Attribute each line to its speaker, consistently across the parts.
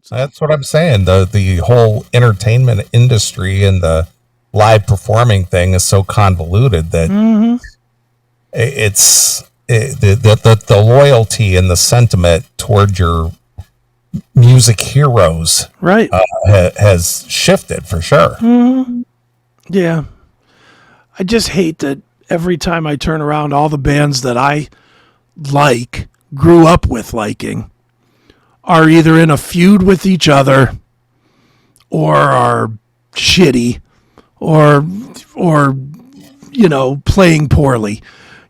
Speaker 1: So.
Speaker 2: That's what I'm saying. The whole entertainment industry and the live performing thing is so convoluted that the loyalty and the sentiment toward your music heroes
Speaker 1: right
Speaker 2: has shifted for sure.
Speaker 1: Yeah. I just hate that every time I turn around, all the bands that I grew up with liking, are either in a feud with each other or are shitty or playing poorly.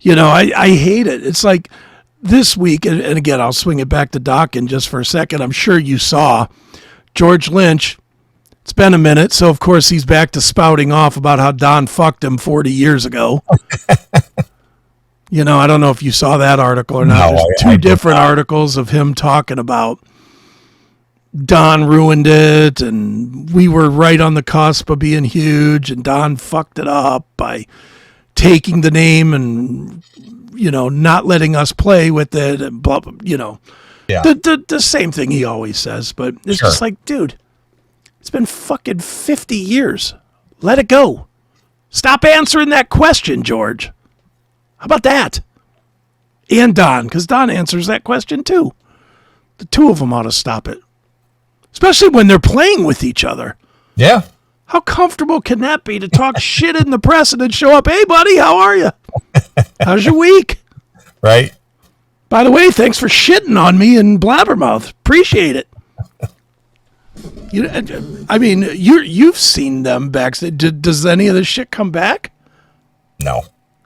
Speaker 1: I hate it. It's like this week, and again, I'll swing it back to Dokken just for a second. I'm sure you saw George Lynch. It's been a minute, so of course he's back to spouting off about how Don fucked him 40 years ago. I don't know if you saw that article or not.
Speaker 2: No,
Speaker 1: There's two different articles of him talking about Don ruined it, and we were right on the cusp of being huge, and Don fucked it up by taking the name and, not letting us play with it, and blah, blah,
Speaker 2: Yeah.
Speaker 1: The same thing he always says, but it's just like, dude, it's been fucking 50 years. Let it go. Stop answering that question, George. How about that? And Don, because Don answers that question too. The two of them ought to stop it. Especially when they're playing with each other.
Speaker 2: Yeah.
Speaker 1: How comfortable can that be to talk shit in the press and then show up, hey, buddy, how are you? How's your week?
Speaker 2: Right.
Speaker 1: By the way, thanks for shitting on me in Blabbermouth. Appreciate it. You've seen them backstage. Does any of this shit come back?
Speaker 2: No.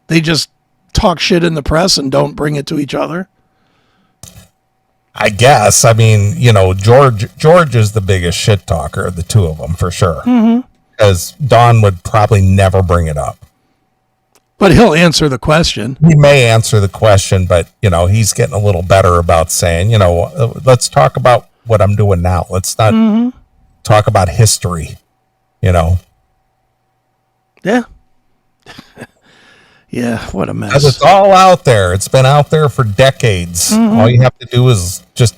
Speaker 1: They just talk shit in the press and don't bring it to each other?
Speaker 2: I guess. George is the biggest shit talker of the two of them for sure. Because Don would probably never bring it up.
Speaker 1: But he'll answer the question.
Speaker 2: He may answer the question, but he's getting a little better about saying, let's talk about what I'm doing now. Let's not talk about history.
Speaker 1: Yeah. Yeah, what a mess.
Speaker 2: 'Cause it's all out there. It's been out there for decades. All you have to do is just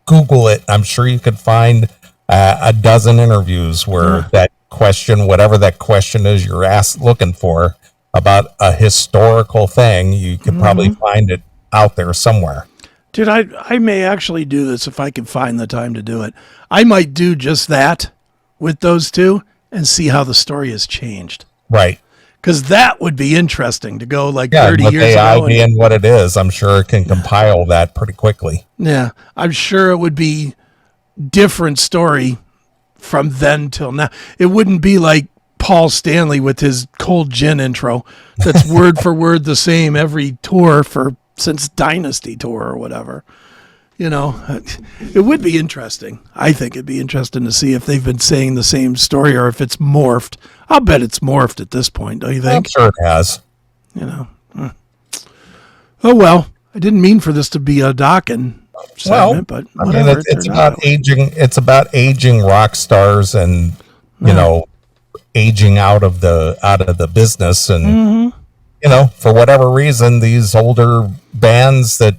Speaker 2: Google it. I'm sure you could find a dozen interviews where that question, whatever that question is you're looking for about a historical thing, you could probably find it out there somewhere.
Speaker 1: Dude, I may actually do this if I can find the time to do it. I might do just that with those two and see how the story has changed.
Speaker 2: Right.
Speaker 1: Because that would be interesting to go 30
Speaker 2: with
Speaker 1: years
Speaker 2: AI
Speaker 1: ago.
Speaker 2: being what it is, I'm sure it can compile that pretty quickly.
Speaker 1: Yeah, I'm sure it would be different story from then till now. It wouldn't be like Paul Stanley with his cold gin intro that's word for word the same every tour since Dynasty tour or whatever. It would be interesting. I think it'd be interesting to see if they've been saying the same story or if it's morphed. I'll bet it's morphed at this point, don't you think?
Speaker 2: I'm sure it has.
Speaker 1: Oh, well, I didn't mean for this to be a Dokken segment, but whatever.
Speaker 2: It's about aging. It's about aging rock stars and, aging out of the business. And, for whatever reason, these older bands that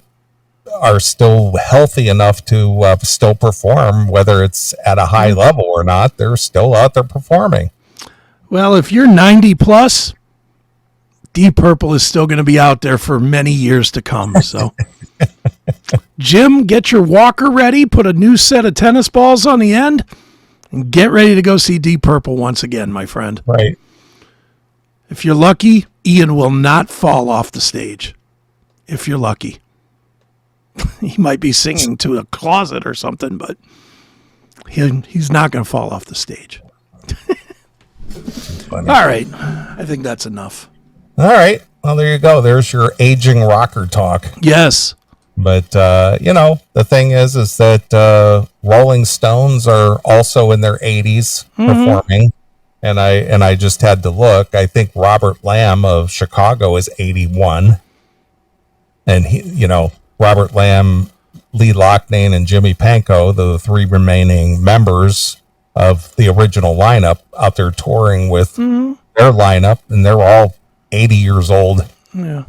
Speaker 2: are still healthy enough to still perform, whether it's at a high level or not, they're still out there performing.
Speaker 1: Well, if you're 90 plus, Deep Purple is still going to be out there for many years to come. So, Jim, get your walker ready, put a new set of tennis balls on the end, and get ready to go see Deep Purple once again, my friend.
Speaker 2: Right.
Speaker 1: If you're lucky, Ian will not fall off the stage. If you're lucky. He might be singing to a closet or something, but he's not going to fall off the stage. All right. I think that's enough.
Speaker 2: All right. Well, there you go. There's your aging rocker talk.
Speaker 1: Yes.
Speaker 2: But, the thing is that Rolling Stones are also in their 80s performing. And I just had to look. I think Robert Lamb of Chicago is 81. And Robert Lamb, Lee Loughnane, and Jimmy Pankow, the three remaining members of the original lineup, out there touring with their lineup, and they're all 80 years old.
Speaker 1: Yeah.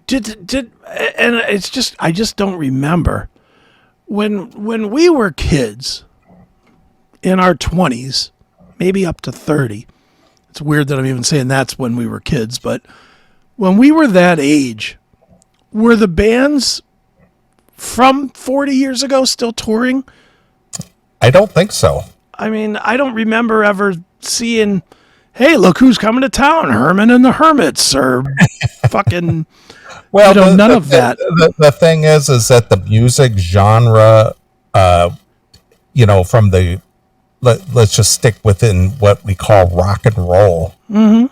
Speaker 1: And it's just, I just don't remember. when we were kids in our 20s, maybe up to 30. It's weird that I'm even saying that's when we were kids, but when we were that age, were the bands from 40 years ago still touring?
Speaker 2: I don't think so.
Speaker 1: I mean, I don't remember ever seeing, hey, look who's coming to town, Herman and the Hermits, or fucking,
Speaker 2: Well,
Speaker 1: none of that.
Speaker 2: The thing is that the music genre, from the, let's just stick within what we call rock and roll.
Speaker 1: Mm-hmm.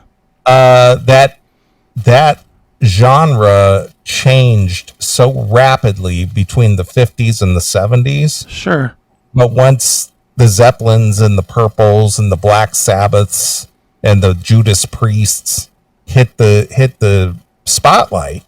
Speaker 2: That genre changed so rapidly between the 50s and the 70s.
Speaker 1: Sure.
Speaker 2: But once the Zeppelins and the Purples and the Black Sabbaths and the Judas Priests hit the spotlight,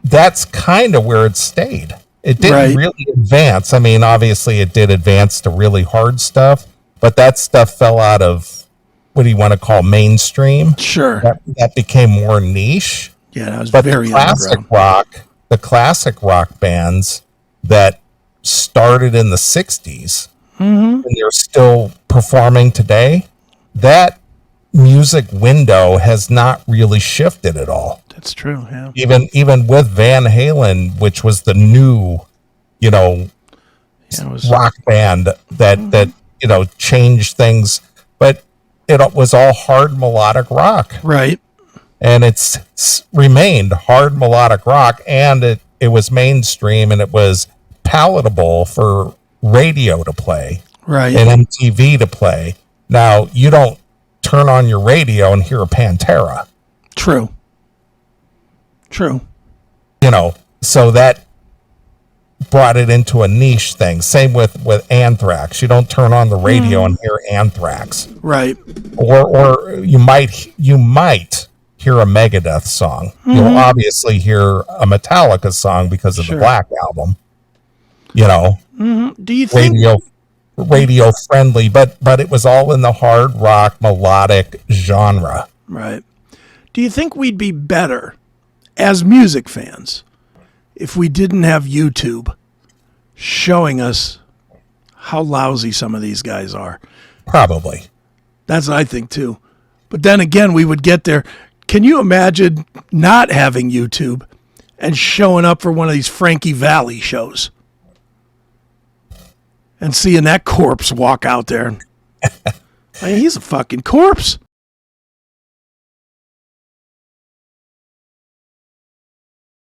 Speaker 2: that's kind of where it stayed. It didn't really advance. I mean, obviously it did advance to really hard stuff, but that stuff fell out of, what do you want to call, mainstream?
Speaker 1: Sure.
Speaker 2: That became more niche.
Speaker 1: Yeah, that was
Speaker 2: But
Speaker 1: very
Speaker 2: the classic rock bands that started in the 60s and they're still performing today, that music window has not really shifted at all.
Speaker 1: That's true, yeah.
Speaker 2: Even with Van Halen, which was the new, rock band that changed things, but it was all hard melodic rock.
Speaker 1: Right.
Speaker 2: And it's remained hard melodic rock, and it was mainstream, and it was palatable for radio to play,
Speaker 1: right,
Speaker 2: and MTV to play. Now, you don't turn on your radio and hear a Pantera.
Speaker 1: True.
Speaker 2: So that brought it into a niche thing. Same with Anthrax. You don't turn on the radio and hear Anthrax.
Speaker 1: Right.
Speaker 2: Or you might hear a Megadeth song. You'll obviously hear a Metallica song because of the Black Album.
Speaker 1: Do you think
Speaker 2: radio friendly, but it was all in the hard rock melodic genre.
Speaker 1: Right. Do you think we'd be better as music fans if we didn't have YouTube showing us how lousy some of these guys are?
Speaker 2: Probably.
Speaker 1: That's what I think too. But then again, we would get there. Can you imagine not having YouTube and showing up for one of these Frankie Valli shows and seeing that corpse walk out there? I mean, he's a fucking corpse.